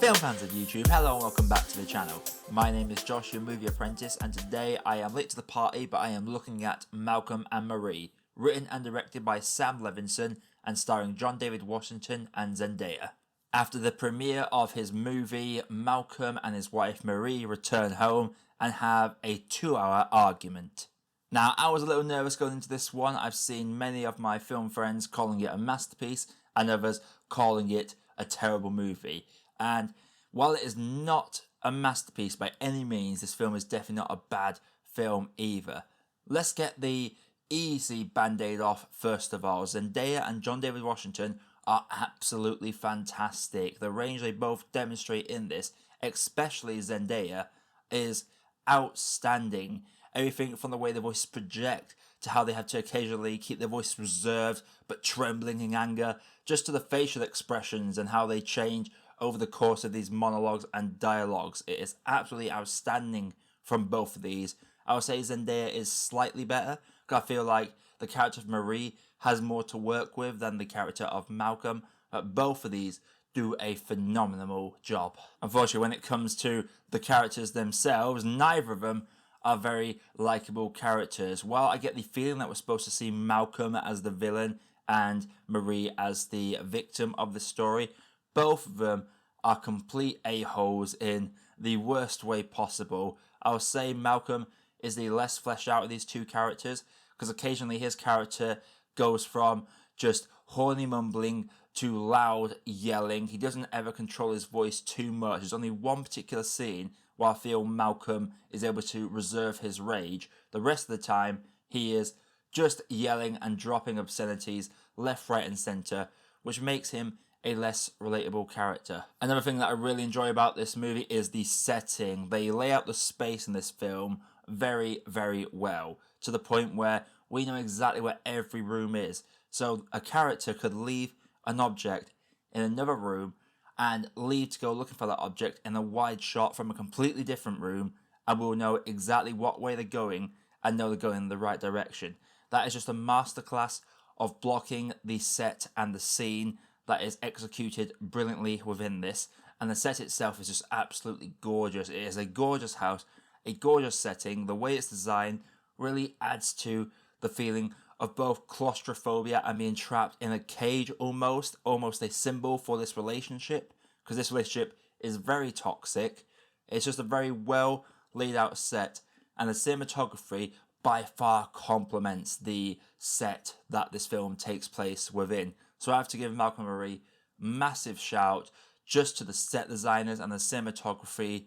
Film fans of YouTube, hello and welcome back to the channel. My name is Josh, your Movie Apprentice, and today I am late to the party, but I am looking at Malcolm and Marie, written and directed by Sam Levinson and starring John David Washington and Zendaya. After the premiere of his movie, Malcolm and his wife Marie return home and have a 2-hour argument. Now, I was a little nervous going into this one. I've seen many of my film friends calling it a masterpiece and others calling it a terrible movie. And while it is not a masterpiece by any means, this film is definitely not a bad film either. Let's get the easy band-aid off first of all. Zendaya and John David Washington are absolutely fantastic. The range they both demonstrate in this, especially Zendaya, is outstanding. Everything from the way the voices project to how they have to occasionally keep their voice reserved but trembling in anger, just to the facial expressions and how they change over the course of these monologues and dialogues. It is absolutely outstanding from both of these. I would say Zendaya is slightly better, because I feel like the character of Marie has more to work with than the character of Malcolm, but both of these do a phenomenal job. Unfortunately, when it comes to the characters themselves, neither of them are very likeable characters. While I get the feeling that we're supposed to see Malcolm as the villain and Marie as the victim of the story, both of them are complete a-holes in the worst way possible. I would say Malcolm is the less fleshed out of these two characters, because occasionally his character goes from just horny mumbling to loud yelling. He doesn't ever control his voice too much. There's only one particular scene where I feel Malcolm is able to reserve his rage. The rest of the time, he is just yelling and dropping obscenities left, right, and centre, which makes him a less relatable character. Another thing that I really enjoy about this movie is the setting. They lay out the space in this film very, very well, to the point where we know exactly where every room is. So a character could leave an object in another room and leave to go looking for that object in a wide shot from a completely different room, and we'll know exactly what way they're going and know they're going in the right direction. That is just a masterclass of blocking the set and the scene that is executed brilliantly within this, and the set itself is just absolutely gorgeous. It is a gorgeous house, a gorgeous setting. The way it's designed really adds to the feeling of both claustrophobia and being trapped in a cage, almost a symbol for this relationship, because this relationship is very toxic. It's just a very well laid out set, and the cinematography by far complements the set that this film takes place within. So I have to give Malcolm and Marie massive shout just to the set designers and the cinematography.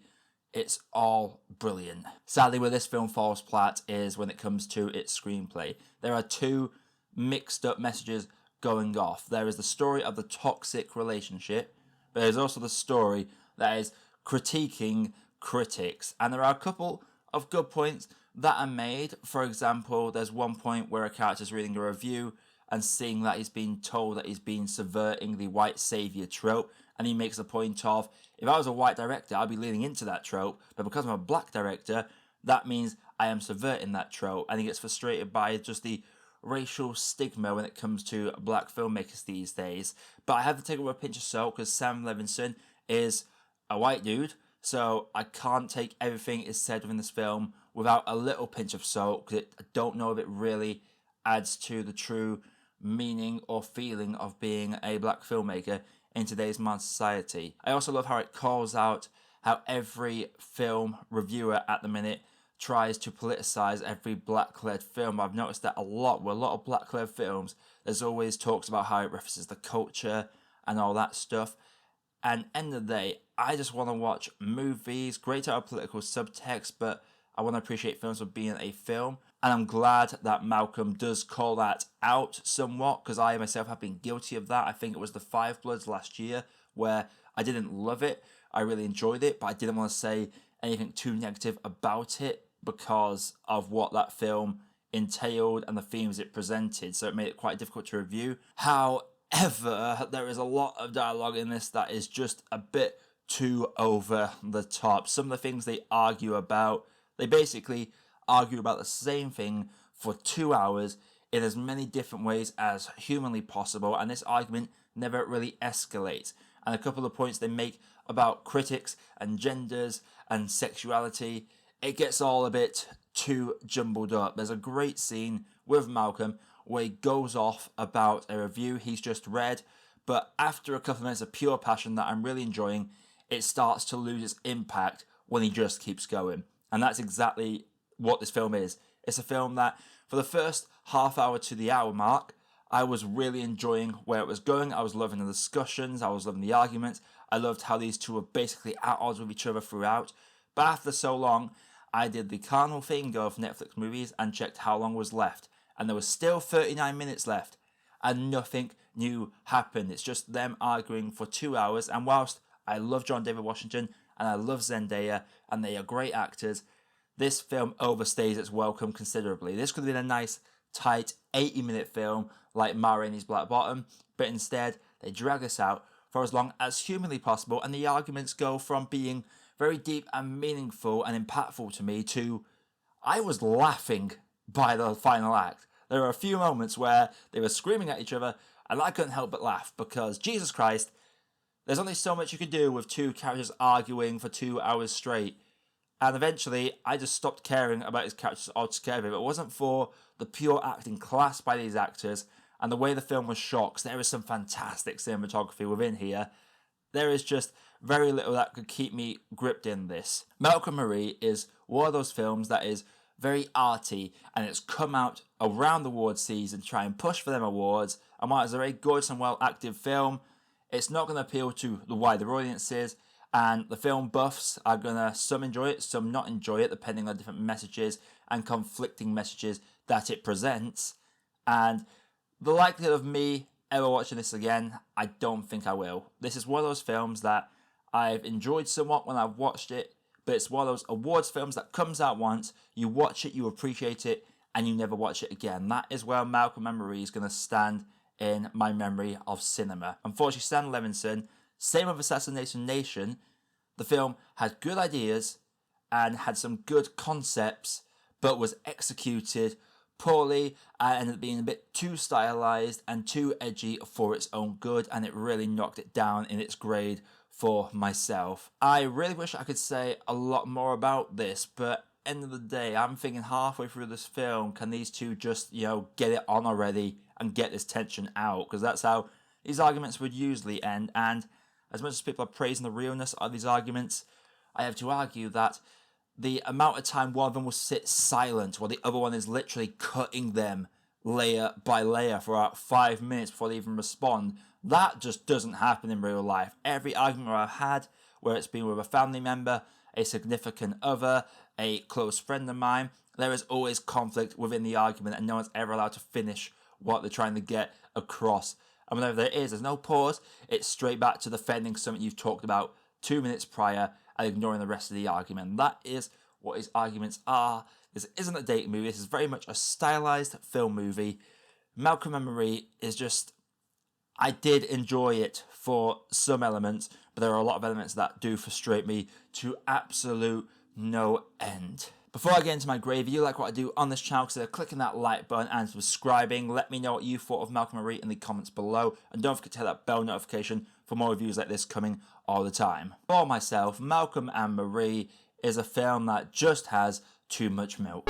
It's all brilliant. Sadly, where this film falls flat is when it comes to its screenplay. There are two mixed up messages going off. There is the story of the toxic relationship, but there's also the story that is critiquing critics. And there are a couple of good points that are made. For example, there's one point where a character's reading a review and seeing that he's been told that he's been subverting the white saviour trope, and he makes a point of, if I was a white director, I'd be leaning into that trope, but because I'm a black director, that means I am subverting that trope, and he gets frustrated by just the racial stigma when it comes to black filmmakers these days. But I have to take it with a pinch of salt, because Sam Levinson is a white dude, so I can't take everything is said within this film without a little pinch of salt, because I don't know if it really adds to the true meaning or feeling of being a black filmmaker in today's modern society. I also love how it calls out how every film reviewer at the minute tries to politicize every black-led film. I've noticed that a lot with a lot of black-led films. There's always talks about how it references the culture and all that stuff. And end of the day, I just want to watch movies, great to have political subtext, but I want to appreciate films for being a film. And I'm glad that Malcolm does call that out somewhat, because I myself have been guilty of that. I think it was The Five Bloods last year where I didn't love it. I really enjoyed it, but I didn't want to say anything too negative about it because of what that film entailed and the themes it presented. So it made it quite difficult to review. However, there is a lot of dialogue in this that is just a bit too over the top. Some of the things they argue about, they basically argue about the same thing for 2 hours in as many different ways as humanly possible, and this argument never really escalates. and a couple of points they make about critics and genders and sexuality, it gets all a bit too jumbled up. There's a great scene with Malcolm where he goes off about a review he's just read, but after a couple of minutes of pure passion that I'm really enjoying, it starts to lose its impact when he just keeps going. And that's exactly what this film is. It's a film that, for the first half hour to the hour mark, I was really enjoying where it was going. I was loving the discussions, I was loving the arguments, I loved how these two were basically at odds with each other throughout. But after so long, I did the carnal thing of Netflix movies and checked how long was left. And there was still 39 minutes left. And nothing new happened. It's just them arguing for 2 hours. And whilst I love John David Washington and I love Zendaya and they are great actors, this film overstays its welcome considerably. This could have been a nice, tight 80-minute film like Ma Rainey's Black Bottom. But instead, they drag this out for as long as humanly possible. And the arguments go from being very deep and meaningful and impactful to me to I was laughing by the final act. There were a few moments where they were screaming at each other and I couldn't help but laugh because, Jesus Christ, there's only so much you can do with two characters arguing for 2 hours straight. And eventually, I just stopped caring about his characters altogether. If it wasn't for the pure acting class by these actors and the way the film was shot, 'cause there is some fantastic cinematography within here, there is just very little that could keep me gripped in this. Malcolm Marie is one of those films that is very arty and it's come out around the awards season to try and push for them awards, and while it's a very gorgeous and well acted film, it's not going to appeal to the wider audiences, and the film buffs are going to some enjoy it, some not enjoy it, depending on different messages and conflicting messages that it presents. And the likelihood of me ever watching this again, I don't think I will. This is one of those films that I've enjoyed somewhat when I've watched it, but it's one of those awards films that comes out once, you watch it, you appreciate it, and you never watch it again. That is where Malcolm and Marie is going to stand in my memory of cinema. Unfortunately, Sam Levinson, same with Assassination Nation, the film had good ideas and had some good concepts, but was executed poorly and ended up being a bit too stylized and too edgy for its own good, and it really knocked it down in its grade for myself. I really wish I could say a lot more about this, but end of the day, I'm thinking halfway through this film, can these two just, get it on already and get this tension out? Because that's how these arguments would usually end, and as much as people are praising the realness of these arguments, I have to argue that the amount of time one of them will sit silent while the other one is literally cutting them layer by layer for about 5 minutes before they even respond, that just doesn't happen in real life. Every argument I've had, where it's been with a family member, a significant other, a close friend of mine, there is always conflict within the argument and no one's ever allowed to finish what they're trying to get across. And whenever there is, there's no pause, it's straight back to defending something you've talked about 2 minutes prior and ignoring the rest of the argument. That is what his arguments are. This isn't a dating movie, this is very much a stylized film movie. Malcolm and Marie is just, I did enjoy it for some elements, but there are a lot of elements that do frustrate me to absolute no end. Before I get into my gravy, you like what I do on this channel, consider clicking that like button and subscribing. Let me know what you thought of Malcolm and Marie in the comments below, and don't forget to hit that bell notification for more reviews like this coming all the time. For myself, Malcolm and Marie is a film that just has too much milk.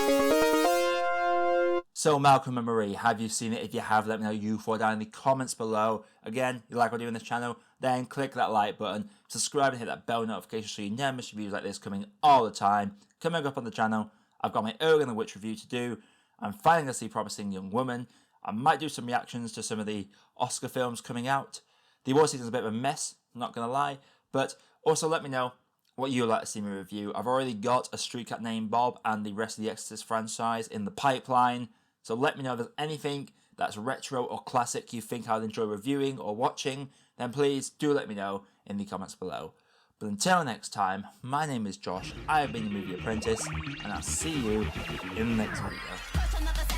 So Malcolm and Marie, have you seen it? If you have, let me know you thought down in the comments below. Again, you like what I do on this channel, then click that like button, subscribe and hit that bell notification so you never miss reviews like this coming all the time. Coming up on the channel, I've got my Earl and the Witch review to do. I'm finally going to see Promising Young Woman. I might do some reactions to some of the Oscar films coming out. The award season is a bit of a mess, not going to lie, but also let me know what you'd like to see me review. I've already got A Street Cat Named Bob and the rest of the Exorcist franchise in the pipeline, so let me know if there's anything that's retro or classic you think I'd enjoy reviewing or watching, then please do let me know in the comments below. But until next time, my name is Josh, I have been the Movie Apprentice, and I'll see you in the next video.